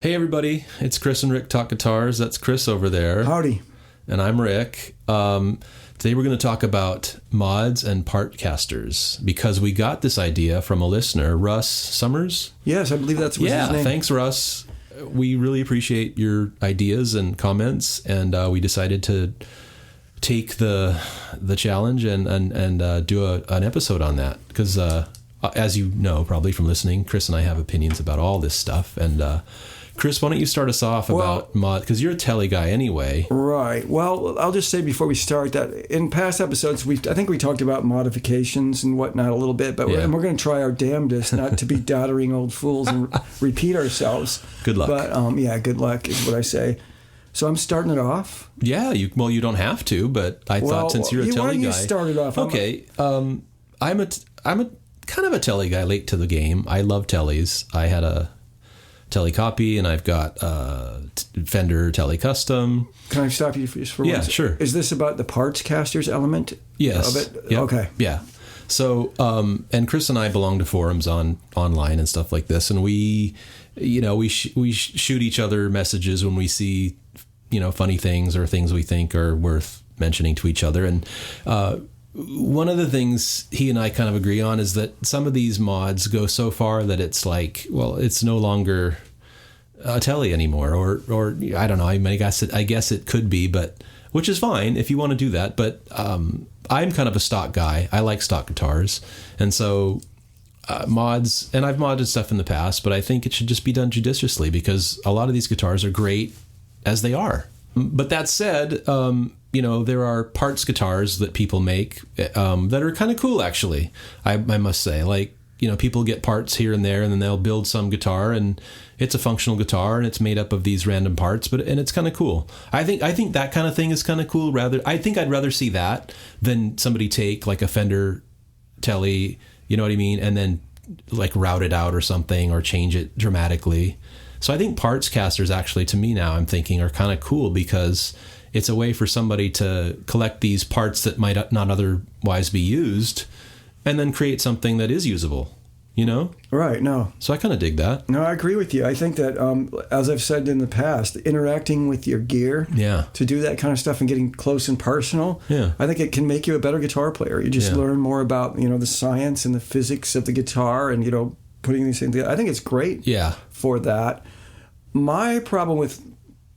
Hey everybody, it's Chris and Rick Talk Guitars. That's Chris over there. Howdy. And I'm Rick. Today we're going to talk about mods and Partscasters because we got this idea from a listener, Russ Summers. Yes, I believe that's his name. Yeah, thanks Russ. We really appreciate your ideas and comments, and we decided to take the challenge and do an episode on that because as you know probably from listening, Chris and I have opinions about all this stuff. And Chris, why don't you start us off about mod, because you're a telly guy anyway. Right. Well, I'll just say before we start that in past episodes, I think we talked about modifications and whatnot a little bit, but we're going to try our damnedest not to be doddering old fools and repeat ourselves. Good luck. But good luck is what I say. So I'm starting it off. Yeah, you don't have to, but I thought since you're a telly guy. Why don't you start it off? Okay. I'm a kind of a telly guy, late to the game. I love tellies. I had a telly copy, and I've got Fender Telly Custom. Can I stop you just for one second? Yeah, sure. Is this about the Partscasters element? Yes. Of it? Yep. Okay. Yeah. So, and Chris and I belong to forums online and stuff like this, and we shoot each other messages when we see, funny things or things we think are worth mentioning to each other. And one of the things he and I kind of agree on is that some of these mods go so far that it's like, well, it's no longer a telly anymore, or I don't know. I mean, I guess it could be, but which is fine if you want to do that. But I'm kind of a stock guy. I like stock guitars, and so mods. And I've modded stuff in the past, but I think it should just be done judiciously because a lot of these guitars are great as they are. But that said, there are parts guitars that people make that are kind of cool, actually. I must say, like, people get parts here and there, and then they'll build some guitar, and it's a functional guitar, and it's made up of these random parts, and it's kind of cool. I think that kind of thing is kind of cool. I think I'd rather see that than somebody take like a Fender Telly, you know what I mean, and then like route it out or something or change it dramatically. So I think Partscasters actually, to me now, I'm thinking are kind of cool because it's a way for somebody to collect these parts that might not otherwise be used and then create something that is usable, Right, no. So I kind of dig that. No, I agree with you. I think that, as I've said in the past, interacting with your gear to do that kind of stuff and getting close and personal, I think it can make you a better guitar player. You just learn more about, the science and the physics of the guitar and, putting these things together. I think it's great for that. My problem with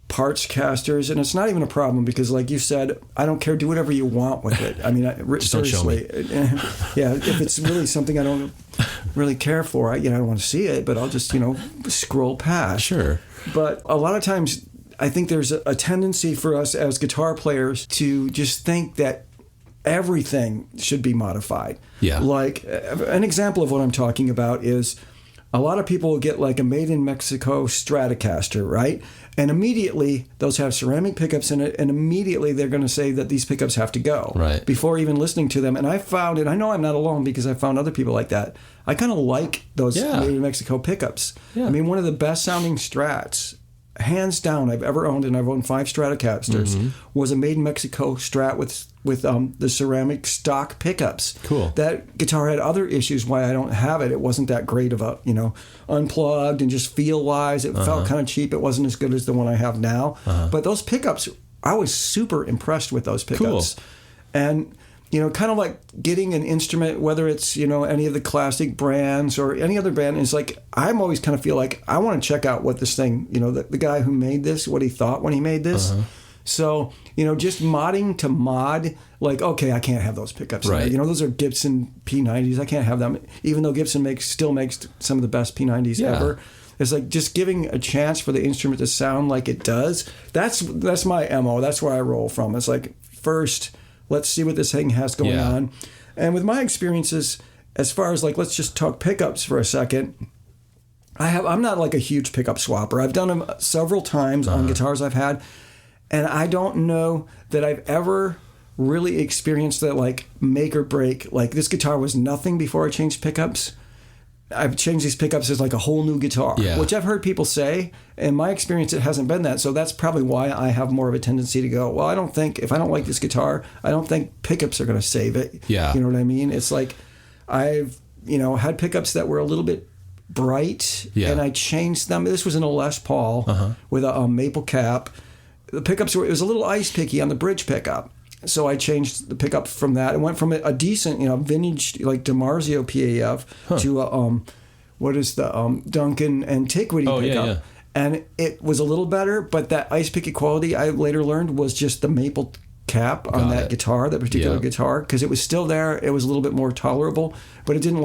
Partscasters, and it's not even a problem because, like you said, I don't care. Do whatever you want with it. I mean, just seriously, don't show me. If it's really something I don't really care for, I don't want to see it, but I'll just scroll past. Sure. But a lot of times, I think there's a tendency for us as guitar players to just think that everything should be modified. Yeah. Like an example of what I'm talking about is a lot of people will get like a made in Mexico Stratocaster, right? And immediately those have ceramic pickups in it, and immediately they're going to say that these pickups have to go before even listening to them. And I found it, I know I'm not alone because I found other people like that. I kind of like those made in Mexico pickups. Yeah. I mean, one of the best sounding Strats, hands down, I've ever owned, and I've owned 5 Stratocasters, was a made in Mexico Strat with the ceramic stock pickups. Cool. That guitar had other issues why I don't have it. It wasn't that great of a, unplugged and just feel-wise. It felt kind of cheap. It wasn't as good as the one I have now. But those pickups, I was super impressed with those pickups. Cool. And, kind of like getting an instrument, whether it's, any of the classic brands or any other brand, is like, I'm always kind of feel like I want to check out what this thing, the guy who made this, what he thought when he made this. So, just modding to mod, like, okay, I can't have those pickups. Right. Those are Gibson P90s. I can't have them, even though Gibson still makes some of the best P90s ever. It's like just giving a chance for the instrument to sound like it does. That's my MO. That's where I roll from. It's like, first, let's see what this thing has going on. And with my experiences, as far as like, let's just talk pickups for a second. I'm not like a huge pickup swapper. I've done them several times on guitars I've had. And I don't know that I've ever really experienced that like make or break. Like this guitar was nothing before I changed pickups. I've changed these pickups as like a whole new guitar, which I've heard people say. In my experience, it hasn't been that. So that's probably why I have more of a tendency to go, well, if I don't like this guitar, I don't think pickups are going to save it. Yeah. You know what I mean? It's like I've, had pickups that were a little bit bright, Yeah. and I changed them. This was in a Les Paul with a maple cap. The pickups it was a little ice picky on the bridge pickup. So I changed the pickup from that. It went from a decent, vintage like DiMarzio PAF to what is the Duncan Antiquity pickup. Yeah. And it was a little better, but that ice picky quality I later learned was just the maple cap on that guitar, that particular guitar, because it was still there. It was a little bit more tolerable, but it didn't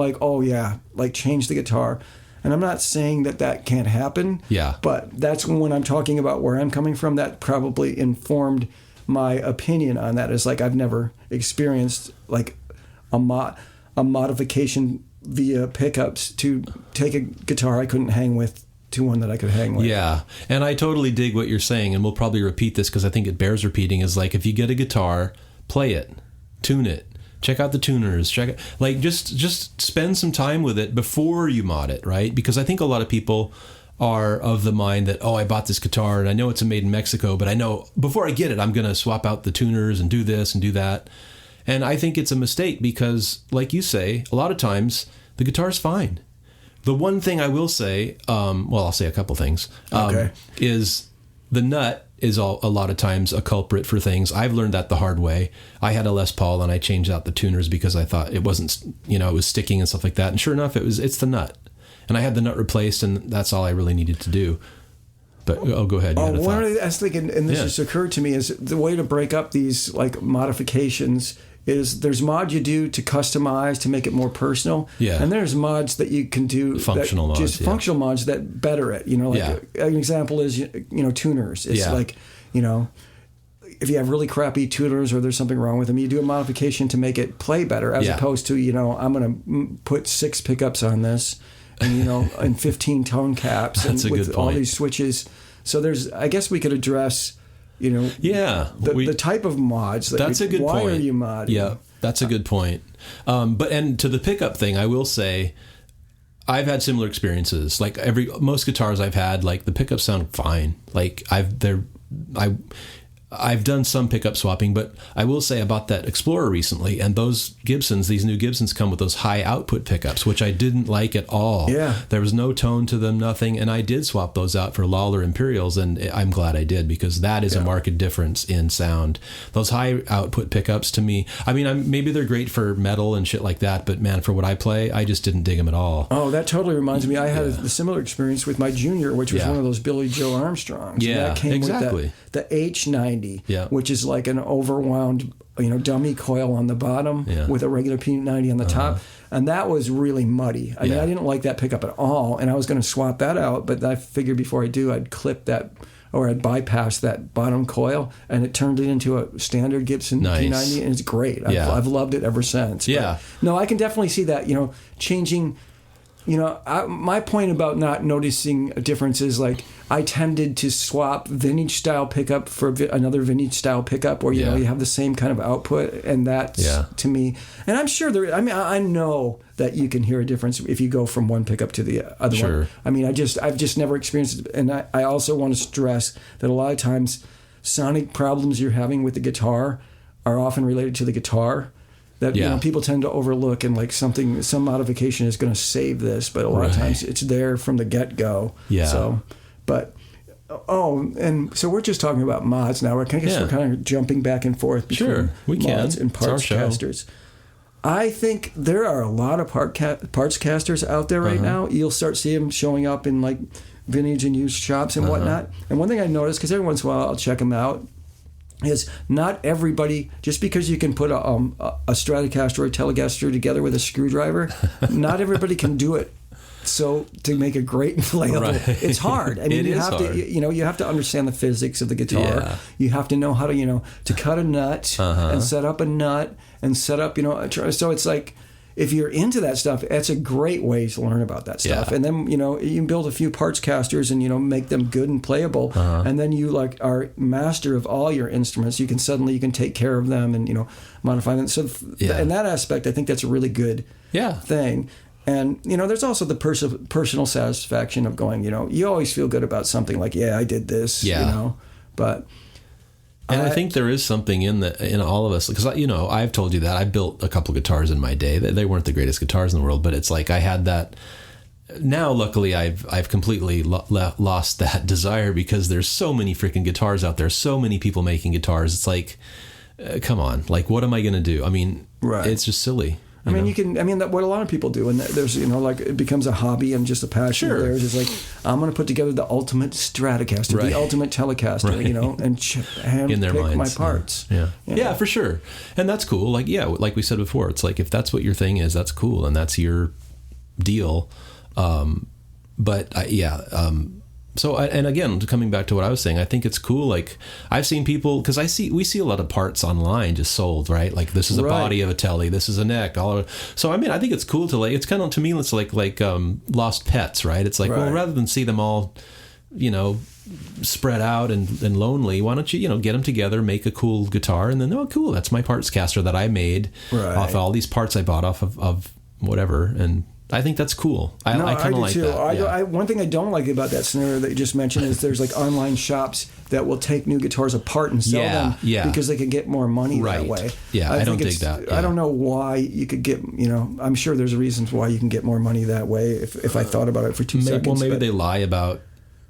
change the guitar. And I'm not saying that can't happen. Yeah. But that's when I'm talking about where I'm coming from. That probably informed my opinion on that. Is like I've never experienced like a modification via pickups to take a guitar I couldn't hang with to one that I could hang with. Yeah. And I totally dig what you're saying, and we'll probably repeat this because I think it bears repeating, is like if you get a guitar, play it, tune it, check out the tuners, just spend some time with it before you mod it, right? Because I think a lot of people are of the mind that, I bought this guitar and I know it's made in Mexico, but I know before I get it, I'm going to swap out the tuners and do this and do that. And I think it's a mistake because, like you say, a lot of times the guitar's fine. The one thing I will say, I'll say a couple things, is the nut is a lot of times a culprit for things. I've learned that the hard way. I had a Les Paul and I changed out the tuners because I thought it wasn't, it was sticking and stuff like that. And sure enough, it's the nut. And I had the nut replaced, and that's all I really needed to do. But go ahead. I was thinking, and this just occurred to me, is the way to break up these like modifications is there's mods you do to customize to make it more personal, and there's mods that you can do functional mods that better it. An example is tuners. It's like if you have really crappy tuners or there's something wrong with them, you do a modification to make it play better, as opposed to I'm going to put 6 pickups on this, and and 15 tone caps, That's and a with good point. all these switches. So I guess we could address. The type of mods. That's a good point. Why are you modding? Yeah, that's a good point. And to the pickup thing, I will say, I've had similar experiences. Like most guitars I've had, like the pickups sound fine. Like I've done some pickup swapping, but I will say about that Explorer recently, and those Gibsons, these new Gibsons come with those high output pickups, which I didn't like at all. Yeah. There was no tone to them, nothing. And I did swap those out for Lawler Imperials, and I'm glad I did, because that is a marked difference in sound. Those high output pickups to me, maybe they're great for metal and shit like that, but man, for what I play, I just didn't dig them at all. Oh, that totally reminds me. I had a similar experience with my Junior, which was one of those Billy Joe Armstrongs. Yeah, that came exactly. With the H90. Which is like an overwound, dummy coil on the bottom with a regular P90 on the top. And that was really muddy. I mean, I didn't like that pickup at all, and I was going to swap that out, but I figured before I do, I'd clip that, or I'd bypass that bottom coil, and it turned it into a standard Gibson P90, and it's great. I've loved it ever since. Yeah. But, no, I can definitely see that, changing. My point about not noticing a difference is like I tended to swap vintage style pickup for another vintage style pickup, where you have the same kind of output, and that's to me. And I'm sure I know that you can hear a difference if you go from one pickup to the other one. I mean, I've just never experienced it, and I also want to stress that a lot of times sonic problems you're having with the guitar are often related to the guitar. That people tend to overlook, and like some modification is going to save this, but a lot of times it's there from the get-go. Yeah. So, and so we're just talking about mods now. I guess we're kind of jumping back and forth between mods and Partscasters. I think there are a lot of Partscasters out there right now. You'll start seeing them showing up in like vintage and used shops and whatnot. And one thing I noticed, because every once in a while I'll check them out, is not everybody, just because you can put a Stratocaster or a Telecaster together with a screwdriver, not everybody can do it. So to make a great playable, it's hard. I mean, you have to understand the physics of the guitar. Yeah. You have to know how to to cut a nut and set up a nut and set up so it's like, if you're into that stuff, it's a great way to learn about that stuff. Yeah. And then, you can build a few Partscasters and, make them good and playable. And then you are master of all your instruments. You can take care of them and, modify them. So in that aspect, I think that's a really good thing. And, there's also the personal satisfaction of going, you always feel good about something like, I did this, but... And I think there is something in all of us, because I've told you that I built a couple guitars in my day. They weren't the greatest guitars in the world, but it's like I had that now luckily I've completely lost that desire because there's so many freaking guitars out there, so many people making guitars. It's like, come on, like, what am I going to do? I mean, it's just silly. I mean, what a lot of people do, and there's, like, it becomes a hobby and just a passion of theirs. Is like, I'm going to put together the ultimate Stratocaster, the ultimate Telecaster, and hand pick my parts. Yeah, for sure. And that's cool. Like, like we said before, it's like, if that's what your thing is, that's cool, and that's your deal. So, and again, coming back to what I was saying, I think it's cool. Like, I've seen people, because we see a lot of parts online just sold, right? Like, this is a body of a Tele, this is a neck, so I mean, I think it's cool to, like, it's kind of, to me, it's like lost pets, right? It's like, well, rather than see them all, spread out and lonely, why don't you, get them together, make a cool guitar, and then, oh, cool, that's my Partscaster that I made off all these parts I bought off of whatever, and I think that's cool. I kind of like too. that. One thing I don't like about that scenario that you just mentioned is there's like online shops that will take new guitars apart and sell them because they can get more money that way. Yeah, I don't dig that. Yeah. I don't know why you could get, I'm sure there's reasons why you can get more money that way if I thought about it for 2 seconds. Well, maybe they lie about...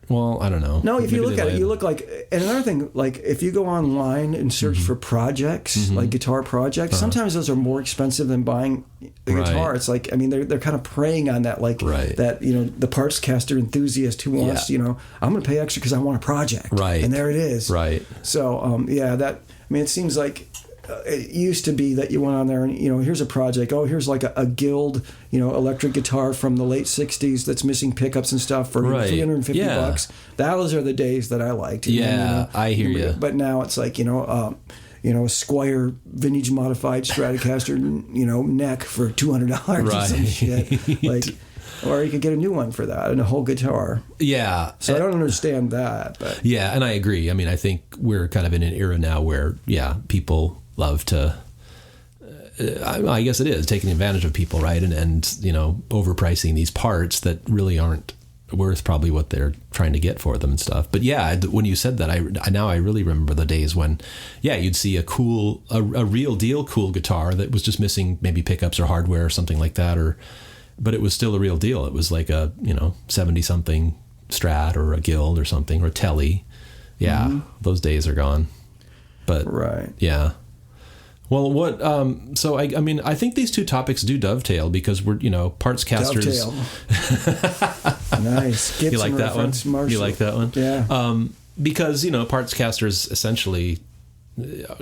Well, I don't know. No, if you look at it, you look like... And another thing, like, if you go online and search for projects, like guitar projects, sometimes those are more expensive than buying a guitar. It's like, I mean, they're kind of preying on that, like, that, the Partscaster enthusiast who wants, I'm going to pay extra because I want a project. Right. And there it is. Right. So, it seems like... it used to be that you went on there and, here's a project. Oh, here's like a Guild, electric guitar from the late 60s that's missing pickups and stuff for $350. Those are the days that I liked. I hear you. But now it's like, a Squire vintage modified Stratocaster, neck for $200 or some shit. Like, or you could get a new one for that and a whole guitar. Yeah. So I don't understand that. But. Yeah, and I agree. I mean, I think we're kind of in an era now where, people love to, I guess it is, taking advantage of people, right? And overpricing these parts that really aren't worth probably what they're trying to get for them and stuff. But yeah, when you said that, I really remember the days when, you'd see a real deal cool guitar that was just missing maybe pickups or hardware or something like that, but it was still a real deal. It was like a, 70-something Strat or a Guild or something, or a Tele. Yeah, those days are gone. But, yeah. Well, what? So I think these two topics do dovetail because we're Partscasters. Dovetail. Nice. Gibson, you like that one? Marshall. You like that one? Yeah. Because Partscasters essentially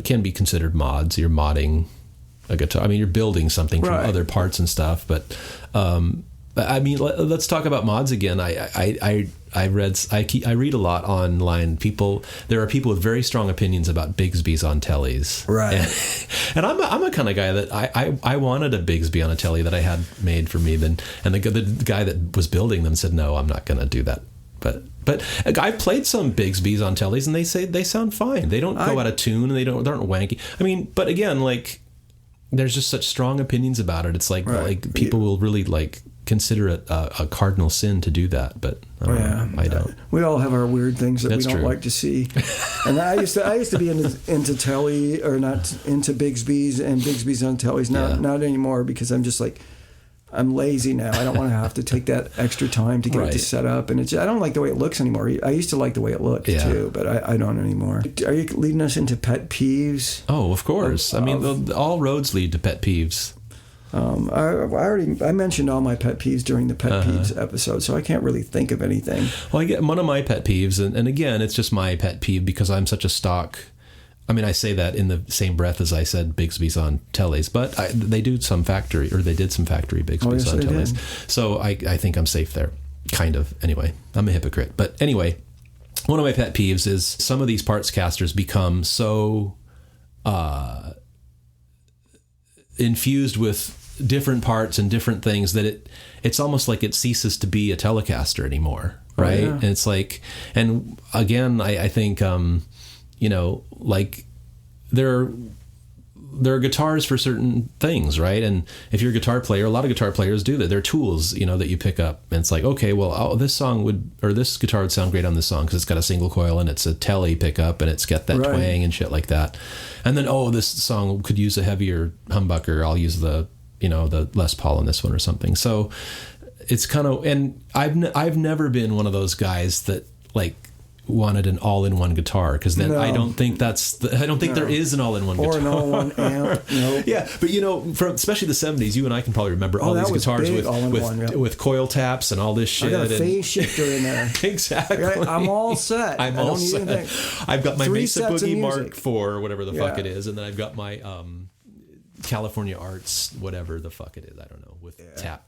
can be considered mods. You're modding a guitar. I mean, you're building something from other parts and stuff. But I mean, let's talk about mods again. I read a lot online. There are people with very strong opinions about Bigsby's on Teles. Right. And I'm a kind of guy that I wanted a Bigsby on a Tele that I had made for me. And the guy that was building them said, no, I'm not going to do that. But I played some Bigsby's on Teles and they say they sound fine. They don't go out of tune and they aren't wanky. I mean, but again, like, there's just such strong opinions about it. It's like people will really like consider it a cardinal sin to do that, but I don't. We all have our weird things that we don't like to see. And I used to be into Tele, or not into Bigsby's and Bigsby's on Teles. Not anymore, because I'm just like, I'm lazy now. I don't want to have to take that extra time to get it to set up, and I don't like the way it looks anymore. I used to like the way it looked too, but I don't anymore. Are you leading us into pet peeves? Oh, of course. I mean, all roads lead to pet peeves. I mentioned all my pet peeves during the pet peeves episode, so I can't really think of anything. Well, I get one of my pet peeves, and again, it's just my pet peeve because I'm such a stock. I mean, I say that in the same breath as I said Bigsby's on Teles, but they did some factory Bigsby's on Teles. So I think I'm safe there, kind of. Anyway, I'm a hypocrite. But anyway, one of my pet peeves is some of these Partscasters become so infused with different parts and different things that it's almost like it ceases to be a Telecaster anymore, right? And it's like, and again, I think... like there are guitars for certain things, right? And if you're a guitar player, a lot of guitar players do that. They're tools, that you pick up, and it's like, okay, well, this guitar would sound great on this song because it's got a single coil and it's a Tele pickup and it's got that twang and shit like that. And then, this song could use a heavier humbucker. I'll use the Les Paul on this one or something. So it's kind of, and I've never been one of those guys that like wanted an all-in-one guitar, because then I don't think there is an all-in-one guitar. Or an all-in-one amp. Nope. Yeah, but from especially the 70s, you and I can probably remember all these guitars with coil taps and all this shit. I got a phase shifter in there. Exactly. I'm all set. I'm all set. I've got my Mesa Boogie Mark IV or whatever the fuck it is, and then I've got my California Arts, whatever the fuck it is, I don't know, with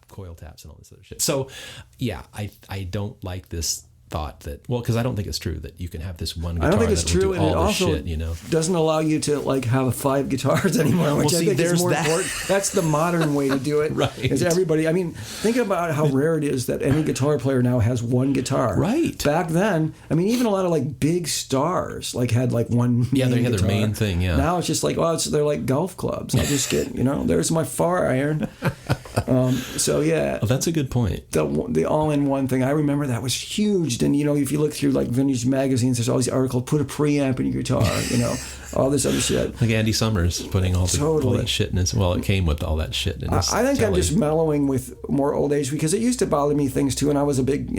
coil taps and all this other shit. So, yeah, I don't like this thought that, well, because I don't think it's true that you can have this one guitar. I don't think it's true, and it also doesn't allow you to like have 5 guitars anymore, which I think is more important. That's the modern way to do it. Right. Is everybody? I mean, think about how rare it is that any guitar player now has one guitar. Right. Back then, I mean, even a lot of like big stars like had like one. Yeah, they had guitar. their main thing. Yeah. Now it's just like, well, they're like golf clubs. I just get, there's my far iron. So yeah. Oh, that's a good point. The all-in-one thing, I remember that was huge. And if you look through like vintage magazines, there's all these articles, put a preamp in your guitar, all this other shit. Like Andy Summers putting all that shit in his, well, it came with all that shit in his I think telly. I'm just mellowing with more old age, because it used to bother me things too, and I was a big,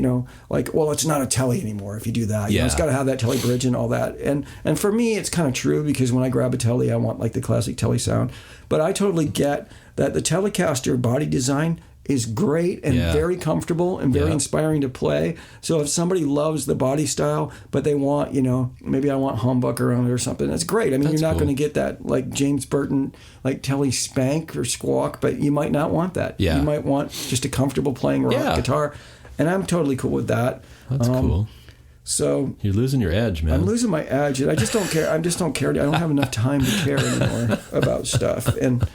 like, well, it's not a telly anymore if you do that. It's got to have that telly bridge and all that. And for me, it's kind of true, because when I grab a telly, I want like the classic telly sound. But I totally get that the Telecaster body design is great and very comfortable and very inspiring to play. So if somebody loves the body style, but they want, maybe I want humbucker on it or something, that's great. I mean, you're not going to get that like James Burton, like Telly Spank or Squawk, but you might not want that. Yeah. You might want just a comfortable playing rock guitar. And I'm totally cool with that. That's cool. So you're losing your edge, man. I'm losing my edge, and I just don't care. I don't have enough time to care anymore about stuff. And,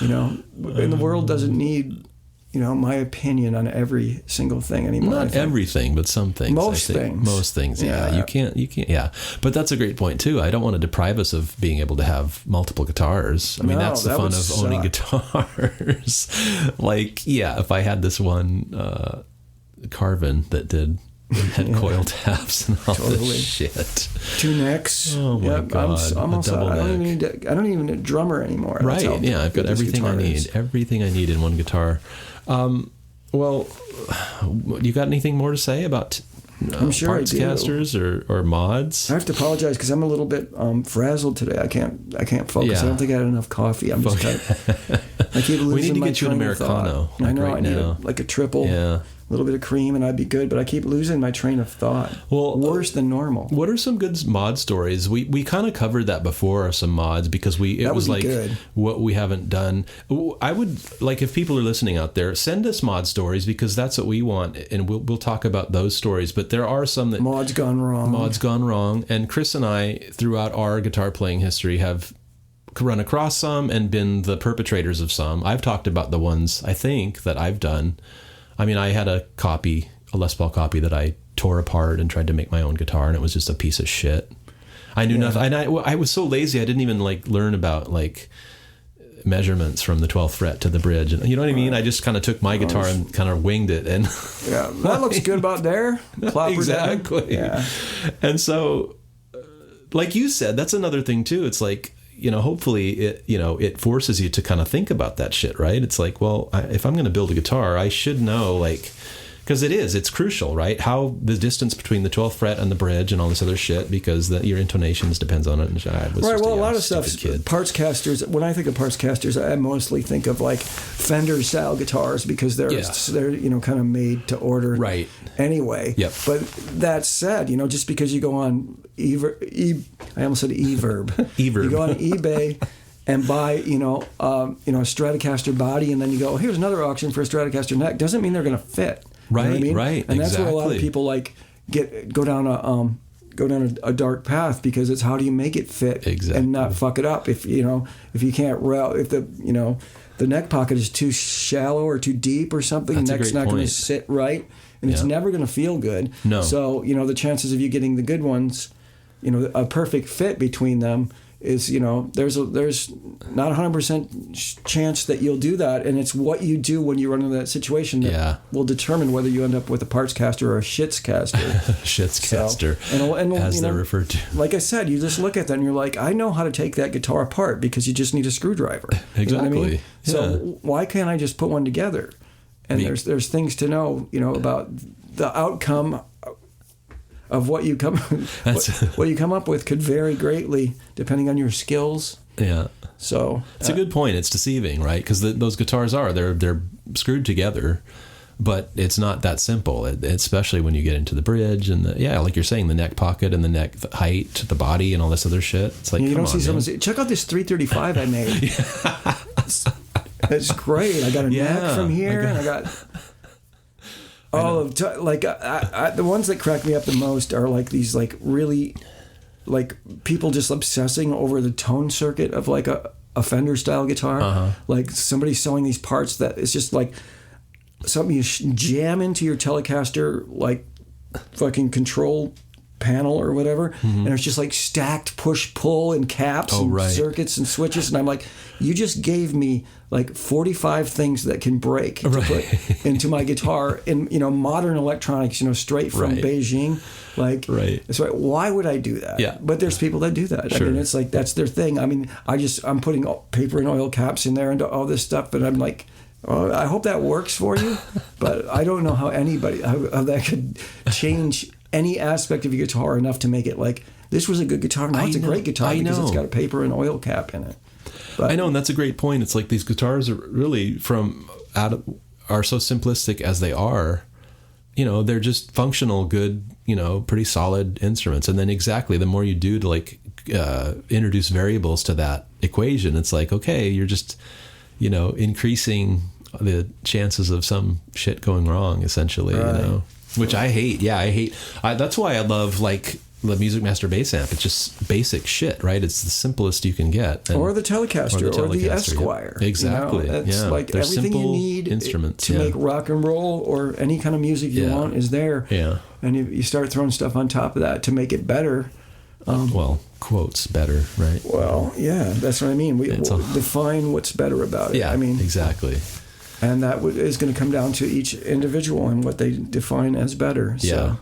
and the world doesn't need my opinion on every single thing anymore. Not everything, but some things. Most things. Yeah. You can't. Yeah. But that's a great point too. I don't want to deprive us of being able to have multiple guitars. I mean, that's the fun of owning guitars. Like, if I had this one Carvin that had coil taps and all this shit. 2 necks. Oh my God. I'm also, I don't even need a drummer anymore. Right. I've got everything I need. Everything I need in one guitar. Well, you got anything more to say about I'm sure Partscasters or mods? I have to apologize because I'm a little bit frazzled today. I can't focus. Yeah. I don't think I had enough coffee. I'm just I keep losing my train of thought. We need to get you an Americano. I know. I need a triple. Yeah. A little bit of cream and I'd be good, but I keep losing my train of thought. Well, worse than normal. What are some good mod stories? We kind of covered that before, some mods, because it was like good. What we haven't done. I would like, if people are listening out there, send us mod stories, because that's what we want, and we'll talk about those stories. But there are some that mods gone wrong, and Chris and I, throughout our guitar playing history, have run across some and been the perpetrators of some. I've talked about the ones I think that I've done. I mean, I had a Les Paul copy that I tore apart and tried to make my own guitar, and it was just a piece of shit. I knew nothing. And I was so lazy, I didn't even learn about measurements from the 12th fret to the bridge. And you know what I mean? I just kind of took my guitar and kind of winged it. And that looks good about there. Exactly. Yeah. And so, like you said, that's another thing too. It's like, hopefully it forces you to kind of think about that shit, right? It's like, well, if I'm going to build a guitar, I should know, because it's crucial, right? How the distance between the 12th fret and the bridge and all this other shit, because your intonations depends on it. Right. Well, a lot of stuff. Partscasters. When I think of Partscasters, I mostly think of like Fender style guitars, because they're kind of made to order. Right. Anyway. Yep. But that said, just because you go on I almost said Everb. You go on eBay and buy, a Stratocaster body, and then you go, here's another auction for a Stratocaster neck. Doesn't mean they're going to fit. Right, you know what I mean? Right. And that's where a lot of people go down a dark path, because it's how do you make it fit and not fuck it up. If you can't if the neck pocket is too shallow or too deep or something, the neck's not going to sit right, and it's never going to feel good. No. So the chances of you getting the good ones, a perfect fit between them is, there's not 100% chance that you'll do that, and it's what you do when you run into that situation that will determine whether you end up with a Partscaster or a Shitscaster. Shitscaster, as they're referred to. Like I said, you just look at that and you're like, I know how to take that guitar apart, because you just need a screwdriver. Exactly. You know what I mean? So why can't I just put one together? And there's things to know, about the outcome of what you come what you come up with could vary greatly depending on your skills. Yeah. So it's a good point. It's deceiving, right? Because those guitars they're screwed together, but it's not that simple. Especially when you get into the bridge and like you're saying, the neck pocket and the neck height, the body, and all this other shit. It's like, you don't see someone say, check out this 335 I made. It's great. I got a neck from here, and I got all of the ones that crack me up the most are like these like really like people just obsessing over the tone circuit of like a Fender style guitar. Like somebody selling these parts that is just like something you jam into your Telecaster like fucking control panel or whatever, and it's just like stacked push pull and caps circuits and switches, and I'm like, you just gave me like 45 things that can break to put into my guitar in modern electronics, straight from Beijing, like it's right. Why would I do that? Yeah, but there's people that do that. Sure. I mean, it's like that's their thing. I mean, I'm putting paper and oil caps in there and all this stuff, but I'm like, oh, I hope that works for you, but I don't know how that could change any aspect of your guitar enough to make it like this was a good guitar. Now it's a great guitar because it's got a paper and oil cap in it. But I know, and that's a great point. It's like these guitars are really are so simplistic as they are. They're just functional, good, pretty solid instruments. And then the more you do to like introduce variables to that equation, it's like, okay, you're just increasing the chances of some shit going wrong, essentially. Which I hate. Yeah, I hate. That's why I love like the Music Master bass amp. It's just basic shit, right? It's the simplest you can get. Or the Telecaster or the Esquire. Yeah. Exactly. It's like they're everything you need instruments to make rock and roll or any kind of music you want is there. Yeah. And you start throwing stuff on top of that to make it better. Quotes better, right? Well, yeah, that's what I mean. We define what's better about it. Yeah, I mean, exactly. And that is going to come down to each individual and what they define as better. Yeah. So,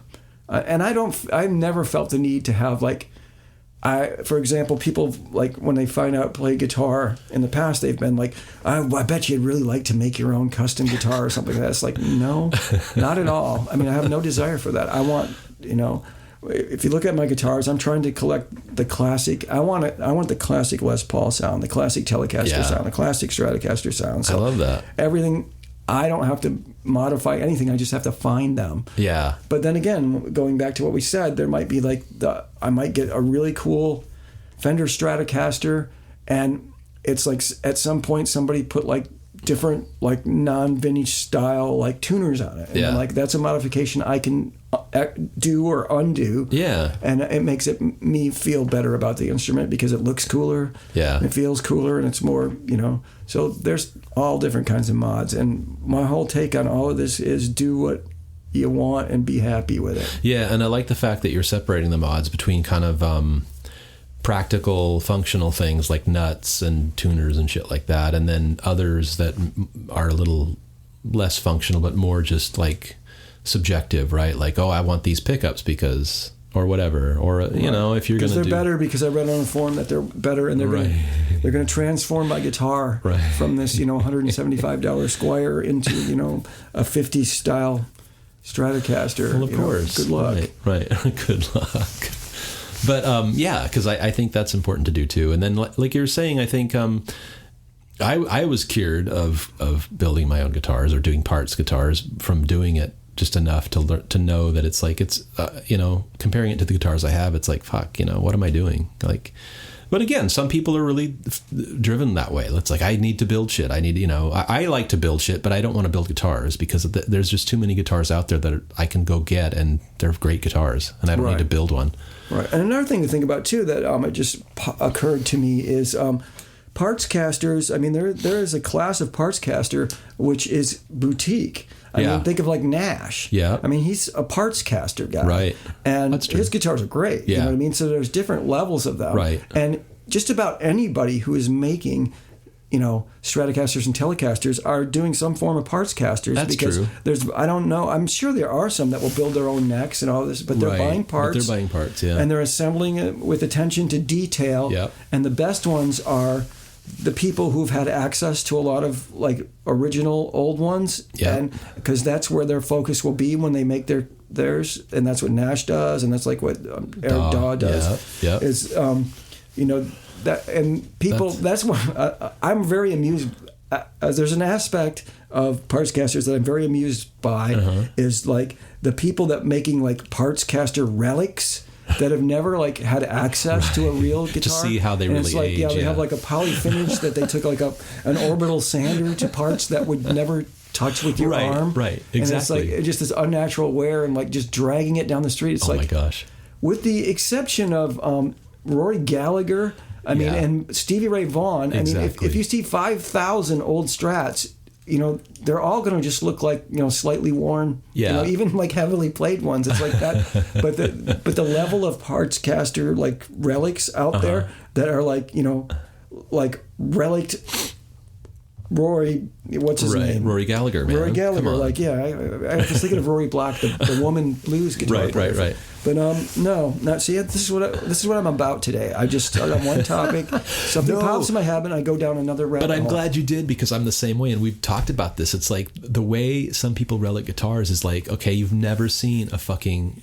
and I've never felt the need to have for example, people like when they find out play guitar in the past, they've been like, I bet you'd really like to make your own custom guitar or something like that. It's like, no, not at all. I mean, I have no desire for that. I want, if you look at my guitars, I'm trying to collect the classic. I want the classic Les Paul sound, the classic Telecaster sound, the classic Stratocaster sound. So I love that. Everything, I don't have to modify anything. I just have to find them. Yeah. But then again, going back to what we said, there might be I might get a really cool Fender Stratocaster, and it's like at some point somebody put like different like non-vintage style like tuners on it, and I'm like, that's a modification I can do or undo, and it makes me feel better about the instrument because it looks cooler, it feels cooler, and it's more, so there's all different kinds of mods, and my whole take on all of this is do what you want and be happy with it. And I like the fact that you're separating the mods between kind of practical functional things like nuts and tuners and shit like that, and then others that are a little less functional but more just like subjective, right? Like, oh, I want these pickups because, or whatever, or if you're going to they're better, because I read on a forum that they're better, and they're going to transform my guitar from this $175 Squire into a 50s style Stratocaster. Well, of course. Good luck. Right. Good luck. But because I think that's important to do too. And then like you were saying, I think I was cured of building my own guitars or doing parts guitars from doing it just enough to know that it's like, it's, comparing it to the guitars I have, it's like, fuck, what am I doing? Like, but again, some people are really driven that way. It's like, I need to build shit. I need, I like to build shit, but I don't want to build guitars because there's just too many guitars out there that I can go get, and they're great guitars, and I don't need to build one. Right. And another thing to think about too that it just occurred to me is Partscasters. I mean, there is a class of Partscaster which is boutique. I mean, think of like Nash. Yeah. I mean, he's a Partscaster guy. Right. And his guitars are great. Yeah. You know what I mean? So there's different levels of them. Right. And just about anybody who is making, Stratocasters and Telecasters are doing some form of Partscasters. That's because true. I don't know. I'm sure there are some that will build their own necks and all this, but they're buying parts. But they're buying parts, yeah. And they're assembling it with attention to detail. Yep. And the best ones are the people who've had access to a lot of like original old ones, and because that's where their focus will be when they make theirs, and that's what Nash does, and that's like what Eric Daw does. Is that, and people. That's why I'm very amused. There's an aspect of Partscasters that I'm very amused by, is like the people that making like Partscaster relics that have never like had access to a real guitar to see how they really it's like, age. They have like a poly finish that they took like an orbital sander to parts that would never touch with your arm. Right, exactly. And it's like just this unnatural wear and like just dragging it down the street. It's like, my gosh. With the exception of Rory Gallagher, I mean, and Stevie Ray Vaughan. Exactly. I mean, if you see 5,000 old Strats, they're all going to just look like, slightly worn, even like heavily played ones. It's like that. but the level of Partscaster like relics out there that are like, like relict Rory, what's his name? Rory Gallagher, man. Rory Gallagher, like, I was thinking of Rory Black, the woman blues guitar player. Right. But no, not see. This is what I'm about today. I just start on one topic, something pops in my head, and I go down another rabbit hole. But I'm glad you did, because I'm the same way, and we've talked about this. It's like the way some people relic guitars is like, okay, you've never seen a fucking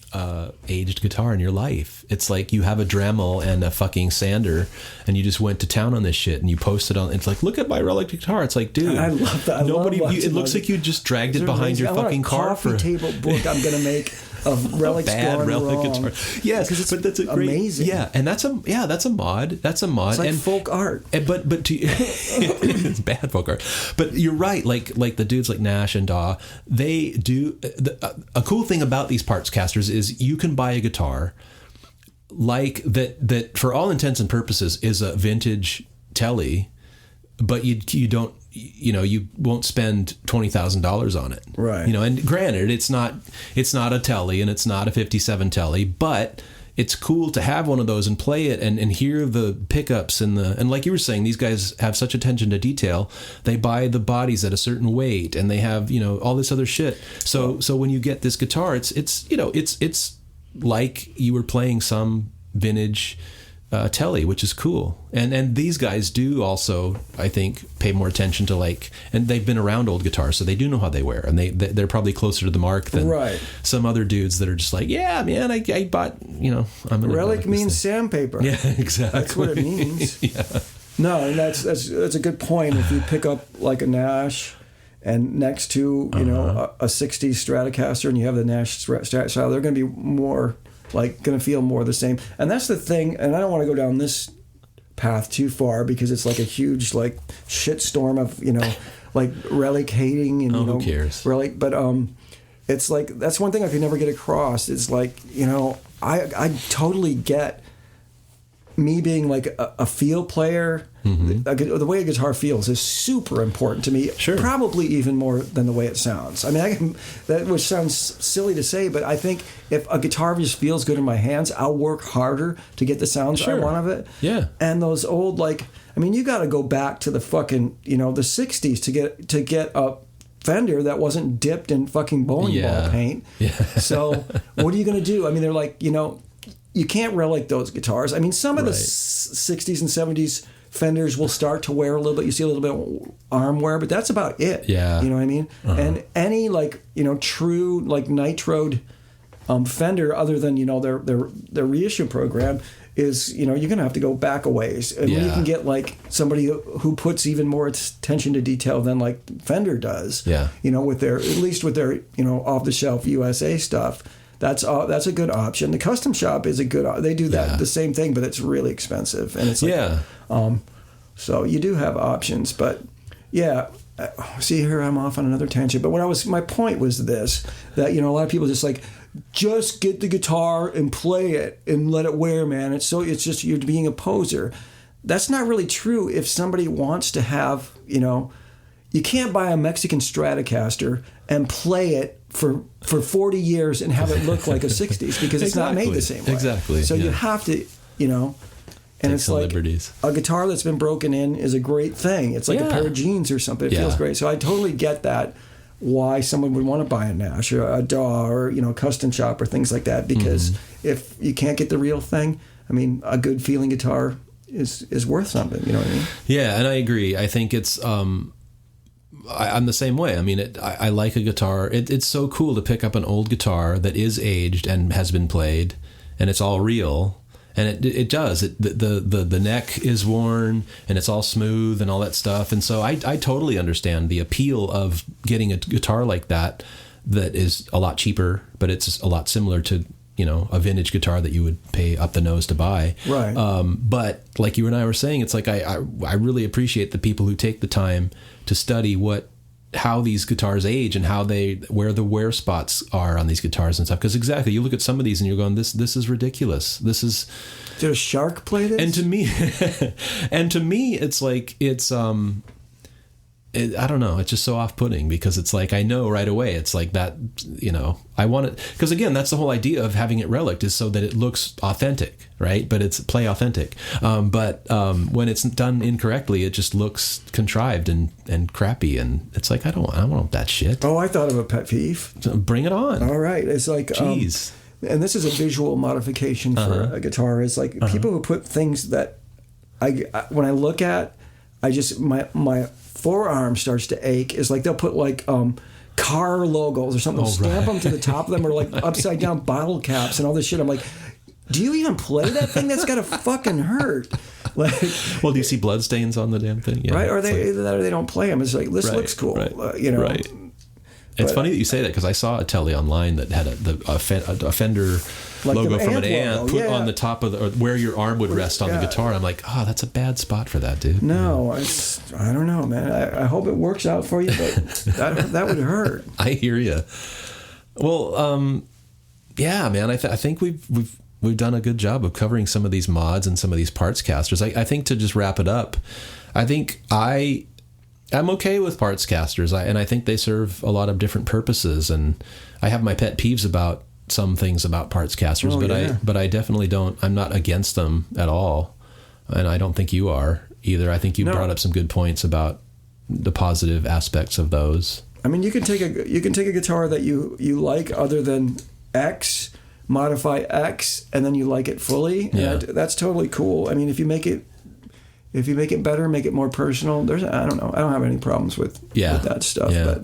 aged guitar in your life. It's like you have a Dremel and a fucking sander, and you just went to town on this shit, and you posted on. It's like, look at my relic guitar. It's like, dude, I love that. It looks like you just dragged it behind your fucking car. Coffee table book I'm gonna make of relics bad relic wrong. guitar. Yes, because it's but that's a great, amazing. Yeah, and that's a mod. That's a mod. It's like and folk art. But it's bad folk art. But you're right. Like the dudes like Nash and Daw, they do. A cool thing about these Partscasters is you can buy a guitar like that for all intents and purposes is a vintage Telly, but you don't. You won't spend $20,000 on it, right? And granted, it's not a Telly and it's not a '57 Telly, but it's cool to have one of those and play it and hear the pickups and like you were saying, these guys have such attention to detail. They buy the bodies at a certain weight and they have all this other shit. So when you get this guitar, it's like you were playing some vintage Telly, which is cool. And these guys do also, I think, pay more attention to and they've been around old guitars, so they do know how they wear, and they're probably closer to the mark than some other dudes that are just like, yeah, man, I bought, I'm gonna relic means sandpaper. Yeah, exactly. That's what it means. Yeah. No, and that's a good point. If you pick up like a Nash and next to a '60s Stratocaster, and you have the Nash Strat style, they're going to be more going to feel more the same. And that's the thing, and I don't want to go down this path too far because it's like a huge shitstorm of relic hating and who cares? Relic, but it's like that's one thing I could never get across. It's like I totally get me being like a feel player. Mm-hmm. The way a guitar feels is super important to me. Sure. Probably even more than the way it sounds. I mean, which sounds silly to say, but I think if a guitar just feels good in my hands, I'll work harder to get the sounds I want of it. Yeah. And those old you got to go back to the fucking the '60s to get a Fender that wasn't dipped in fucking bowling ball paint. Yeah. So what are you going to do? I mean, they're like you can't relic those guitars. I mean, some of the '60s and '70s Fenders will start to wear a little bit. You see a little bit of arm wear, but that's about it. Yeah. You know what I mean? Uh-huh. And any true nitroed Fender, other than their reissue program, is you're gonna have to go back a ways. And when you can get somebody who puts even more attention to detail than Fender does. Yeah. With their off the shelf USA stuff. That's a good option. The custom shop is a good. They do that the same thing, but it's really expensive, and it's so you do have options, but see here I'm off on another tangent. But my point was this, that a lot of people just get the guitar and play it and let it wear, man. It's just you're being a poser. That's not really true. If somebody wants to have you can't buy a Mexican Stratocaster and play it for 40 years and have it look like a 60s because it's not made the same way. Exactly. So you have to, and it's like liberties. A guitar that's been broken in is a great thing. It's like a pair of jeans or something. It feels great. So I totally get that, why someone would want to buy a Nash or a DAW or, custom shop or things like that, because if you can't get the real thing, I mean, a good feeling guitar is worth something. You know what I mean? Yeah, and I agree. I think it's I'm the same way. I mean, I like a guitar. It's so cool to pick up an old guitar that is aged and has been played, and it's all real. And it does. The neck is worn, and it's all smooth and all that stuff. And so I totally understand the appeal of getting a guitar like that is a lot cheaper, but it's a lot similar to, a vintage guitar that you would pay up the nose to buy. Right. But like you and I were saying, it's like I really appreciate the people who take the time to study how these guitars age and where the wear spots are on these guitars and stuff. Because exactly, you look at some of these and you're going, this is ridiculous. This is. Did a shark play this? And to me, it's like I don't know. It's just so off-putting because it's like I know right away. It's like that. I want it because again, that's the whole idea of having it relic is so that it looks authentic, right? But it's play authentic. But when it's done incorrectly, it just looks contrived and crappy. And it's like I don't want that shit. Oh, I thought of a pet peeve. Bring it on. All right, it's like jeez. And this is a visual modification for a guitar. It's like people who put things that when I look at, my forearm starts to ache. Is like they'll put like car logos or something, stamp them to the top of them, or like upside down bottle caps and all this shit. I'm like, do you even play that thing? That's gotta fucking hurt. Like, well, do you see bloodstains on the damn thing? Yeah, right? Or they don't play them. It's like this looks cool, right, Right. It's funny that you say that because I saw a Telly online that had a Fender like logo from an amp put yeah. on the top of or where your arm would rest on the guitar. I'm like, that's a bad spot for that, dude. No, I don't know, man. I hope it works out for you, but that would hurt. I hear you. Well, yeah, man. I think we've done a good job of covering some of these mods and some of these Partscasters. I think to just wrap it up, I think I'm okay with Partscasters, and I think they serve a lot of different purposes. And I have my pet peeves about some things about Partscasters, but I definitely don't. I'm not against them at all, and I don't think you are either. I think you brought up some good points about the positive aspects of those. I mean, you can take a guitar that you like other than X, modify X, and then you like it fully. Yeah. That's totally cool. I mean, if you make it better, make it more personal. I don't know. I don't have any problems with that stuff. Yeah.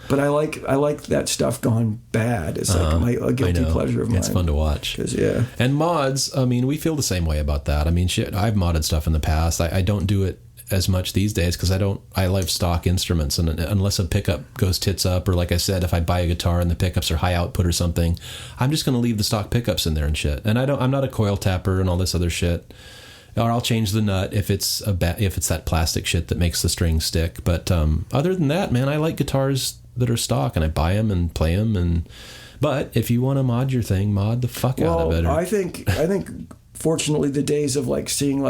But I like that stuff gone bad. It's like a guilty pleasure of mine. It's fun to watch. Yeah. And mods, I mean, we feel the same way about that. I mean, shit, I've modded stuff in the past. I don't do it as much these days because I love stock instruments, and unless a pickup goes tits up, or like I said, if I buy a guitar and the pickups are high output or something, I'm just going to leave the stock pickups in there and shit. And I'm not a coil tapper and all this other shit. Or I'll change the nut if it's that plastic shit that makes the strings stick. But other than that, man, I like guitars that are stock, and I buy them and play them. But if you want to mod your thing, mod the fuck out of it. I think fortunately the days of like seeing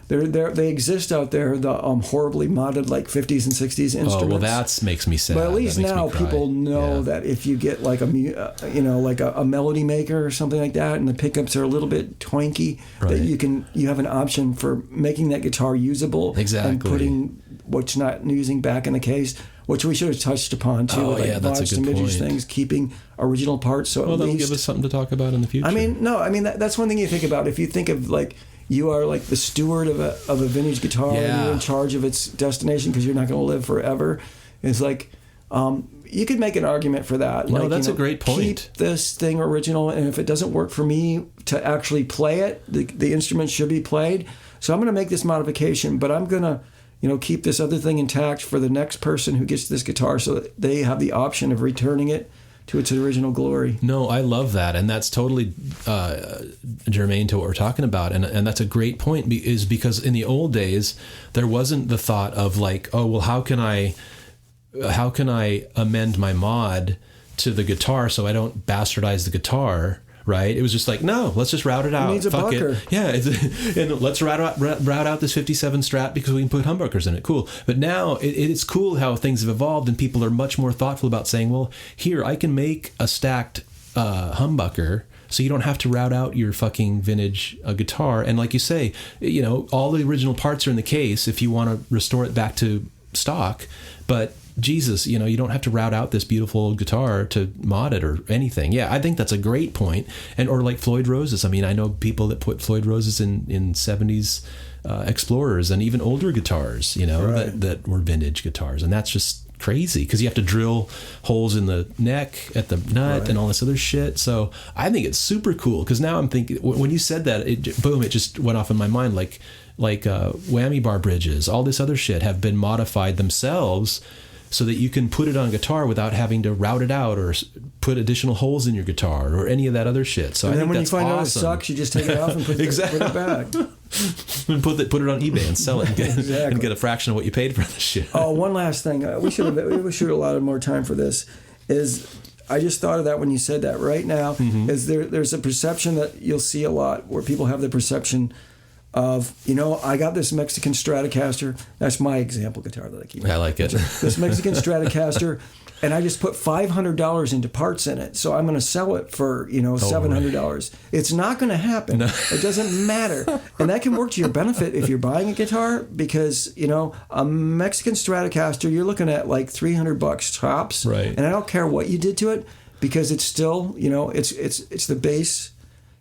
they exist out there, the horribly modded like 50s and 60s instruments. Oh well, that makes me sad. But at least now people know that if you get like a melody maker or something like that, and the pickups are a little bit twanky, that you have an option for making that guitar usable. Exactly. And putting what's not using back in the case, which we should have touched upon too. That's a good point. Things, keeping original parts. So that'll give us something to talk about in the future. That's one thing you think about. If you think of like you are like the steward of a vintage guitar, and you're in charge of its destination because you're not going to live forever. It's like you could make an argument for that. No, that's a great point. Keep this thing original, and if it doesn't work for me to actually play it, the instrument should be played. So I'm going to make this modification, but I'm going to keep this other thing intact for the next person who gets this guitar, so that they have the option of returning it to its original glory. No, I love that, and that's totally germane to what we're talking about, and that's a great point. Is because in the old days there wasn't the thought of like, oh well, how can I amend my mod to the guitar so I don't bastardize the guitar. Right, it was just like, no, let's just route it out. It needs a Fuck bucker. It. Yeah, and let's route out this 57 Strat because we can put humbuckers in it. Cool, but now it's cool how things have evolved, and people are much more thoughtful about saying, well, here I can make a stacked humbucker, so you don't have to route out your fucking vintage guitar. And like you say, all the original parts are in the case if you want to restore it back to stock, but Jesus, you know, you don't have to route out this beautiful old guitar to mod it or anything. Yeah, I think that's a great point. And or like Floyd Roses. I mean, I know people that put Floyd Roses in 70s Explorers and even older guitars, you know, that were vintage guitars. And that's just crazy because you have to drill holes in the neck at the nut and all this other shit. So I think it's super cool because now I'm thinking, when you said that, it just went off in my mind like whammy bar bridges, all this other shit have been modified themselves so that you can put it on a guitar without having to route it out or put additional holes in your guitar or any of that other shit. So and I then think when that's you find awesome. out it sucks, you just take it off and put it back. And put it on eBay and sell it and get a fraction of what you paid for the shit. Oh, one last thing. We should have allotted more time for this. I just thought of that when you said that right now. Is there's a perception that you'll see a lot where people have the perception of, you know, I got this Mexican Stratocaster. That's my example guitar that I keep. I like it. This Mexican Stratocaster, and I just put $500 into parts in it. So I'm going to sell it for, you know, $700. It's not going to happen. No. It doesn't matter. And that can work to your benefit if you're buying a guitar because, you know, a Mexican Stratocaster, you're looking at like $300 tops. Right. And I don't care what you did to it because it's still, you know, it's the base.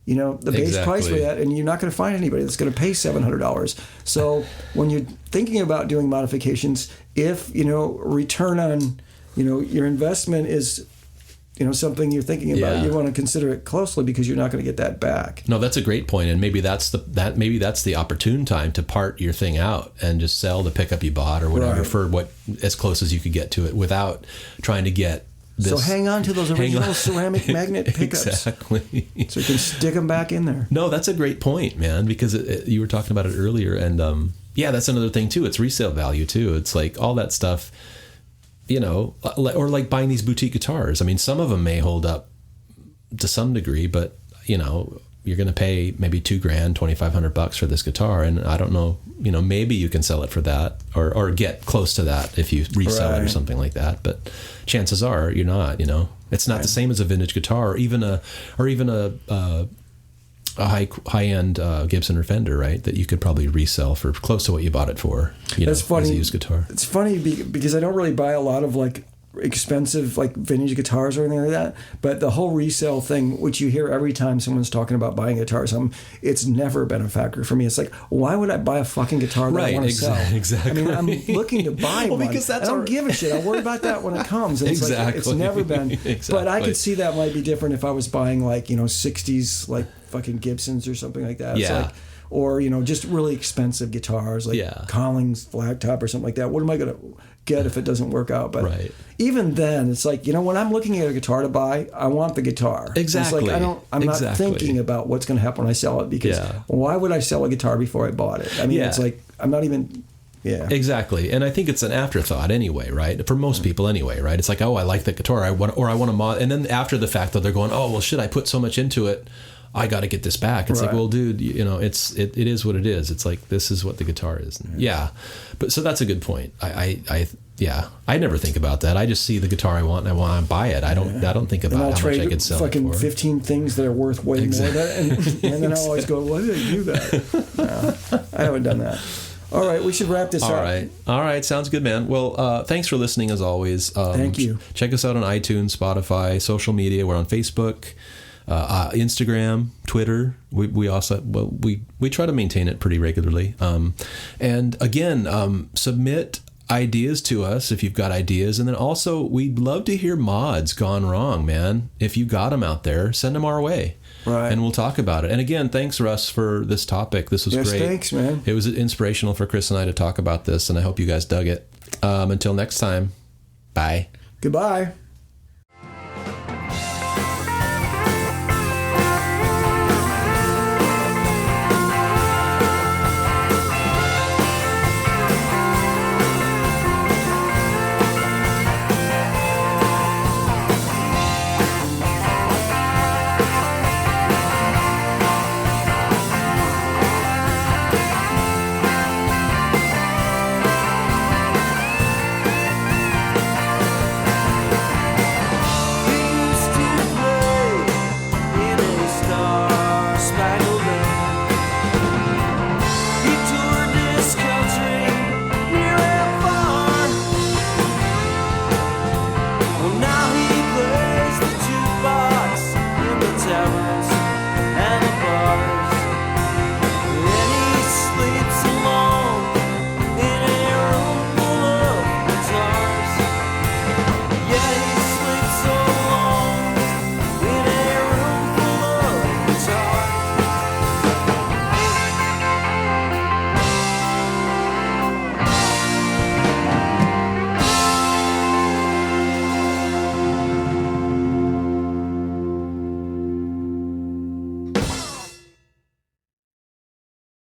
You know, the base price for that, and you're not going to find anybody that's going to pay $700. So when you're thinking about doing modifications, if, you know, return on, you know, your investment is, you know, something you're thinking about, you want to consider it closely because you're not going to get that back. No, that's a great point, and maybe that's the opportune time to part your thing out and just sell the pickup you bought or whatever for what as close as you could get to it without trying to get. So hang on to those original ceramic magnet pickups. Exactly. So you can stick them back in there. No, that's a great point, man, because you were talking about it earlier. And that's another thing, too. It's resale value, too. It's like all that stuff, you know, or like buying these boutique guitars. I mean, some of them may hold up to some degree, but, you know, you're going to pay maybe $2,000, $2,500 for this guitar. And I don't know, you know, maybe you can sell it for that or get close to that if you resell it or something like that. But chances are you're not, you know, it's not the same as a vintage guitar or even a high end Gibson or Fender, right? That you could probably resell for close to what you bought it for, you know, as a used guitar. It's funny because I don't really buy a lot of like expensive like vintage guitars or anything like that, but the whole resale thing, which you hear every time someone's talking about buying a guitar or something, it's never been a factor for me. It's like, why would I buy a fucking guitar that I want to sell? Exactly. I mean, I'm looking to buy one. Because I don't give a shit. I'll worry about that when it comes. And it's like, it's never been. But I could see that might be different if I was buying like, you know, 60s like fucking Gibsons or something like that. It's like, or, you know, just really expensive guitars like Collings flat top or something like that. What am I going to get if it doesn't work out? But even then, it's like, you know, when I'm looking at a guitar to buy, I want the guitar. Exactly. It's like I'm not thinking about what's going to happen when I sell it because why would I sell a guitar before I bought it? I mean, it's like I'm not even. Yeah. Exactly. And I think it's an afterthought anyway, right? For most people anyway, right? It's like, oh, I like that guitar. I want to mod. And then after the fact that they're going, oh, well, shit, I put so much into it. I got to get this back. It's like, well, dude, you know, it is what it is. It's like, this is what the guitar is. But so that's a good point. I never think about that. I just see the guitar I want and I want to buy it. I don't think about how much I could sell fucking it for. 15 things that are worth way more than that. And then I always go, why did I do that? No, I haven't done that. All right, we should wrap this up. All right, sounds good, man. Well, thanks for listening as always. Thank you. Check us out on iTunes, Spotify, social media. We're on Facebook, Instagram, Twitter. We also we try to maintain it pretty regularly. And again, submit ideas to us if you've got ideas, and then also we'd love to hear mods gone wrong, man. If you got them out there, send them our way. Right. And we'll talk about it. And again, thanks, Russ, for this topic. This was great. Thanks, man. It was inspirational for Chris and I to talk about this, and I hope you guys dug it. Until next time, bye. Goodbye.